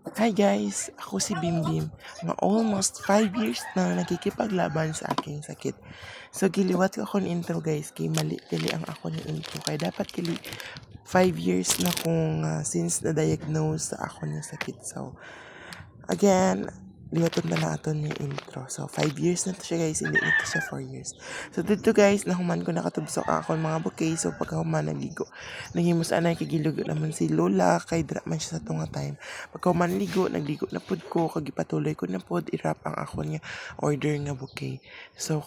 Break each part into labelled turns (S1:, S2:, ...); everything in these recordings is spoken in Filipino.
S1: Hi guys, ako si Bimbim. Nga almost 5 years na nakikipaglaban sa aking sakit. So giliwat ko akong intro guys, kay mali pili ang ako ng intro. Kaya dapat kili 5 years na kung since na-diagnose sa ako ng sakit. So again, liwaton na natin yung intro. So 5 years na to siya guys, hindi na to siya 4 years. So dito guys, nahuman ko nakatubsok ako mga bouquet. So pagkahuman nagligo, naghimus anay kagilugo naman si Lola, kay dra man siya sa tunga time. Pagkahuman nagligo na pud ko, kagipatuloy ko na pud irap ang ako niya order nga bouquet. So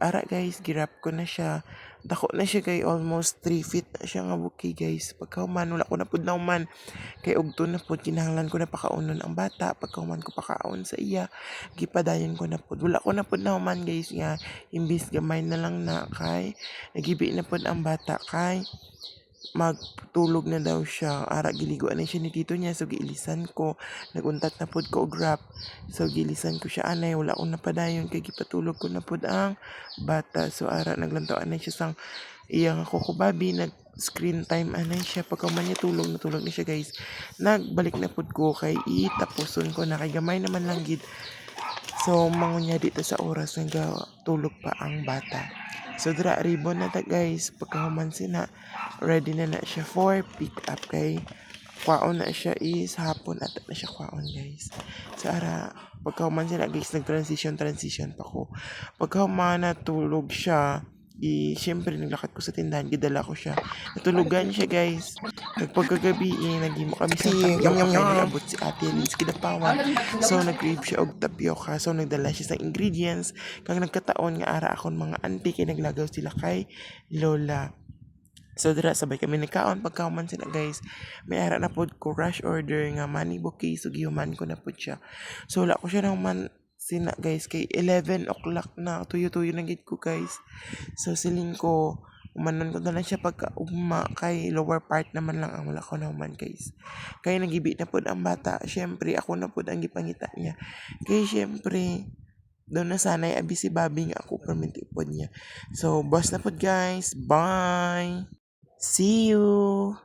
S1: ara guys, girap ko na siya. Dako na siya kay almost 3 feet na siya nga bouquet guys. Pagkahuman, wala ko na pud nauman. Kay ugto na pud, kinahanglan ko na pakaunon ang bata. Pagkahuman ko pakaon sa iya, gipadayon ko na pud. Wala ko na pud nauman guys nga, imbis gamay na lang na kay, nagibi na pud ang bata kay, magtulog na daw siya. Ara giliguan na siya ni tito niya, so giilisan ko, naguntat na pud ko og wrap. So gilisan ko siya anay, wala akong napadayon kay gipatulog ko na pud ang bata. So ara naglantaw anay siya sang iyang ako babi, nag screen time anay siya. Pagka man niya tulog na siya guys, nagbalik na pud ko kay itapuson ko na kay gamay naman lang gid. So mangunya dito sa oras nga tulog pa ang bata. So dra ribbon na ta guys, pagkahuman sina ready na siya for pick up kay kwaon na siya is hapon at na siya kwaon guys. So ara pagkahuman sila guys, transition pa ko. Pagkahuman natulog siya, syempre naglakad ko sa tindahan, gidala ko siya. Natulugan siya guys. Pagkagabi, naghimo kami sa tapioca kay nag-abot si Ate Liz Kidapawan. So nag-crave siya og tapioca. So nagdala siya sa ingredients. Kang nagkataon nga ara akon mga auntie kay naglagaw sila kay Lola. So dira sabay kami nagkaon pagkahuman sila guys. May ara na pod ko rush order nga money bouquet, so gihuman ko na pod siya. So wala ko siya nang man sina guys kay 11 o'clock na, tuyo-tuyo na gid ko guys. So siling ko umanon ko na lang siya pagka ugma, kay lower part naman lang ang wala ko na human guys. Kay nagibi na pod ang bata, syempre ako na pod ang gipangita niya. Kay syempre doon na sanay abi si Bobby nga ako perminti pod niya. So boss na pod guys, bye. See you.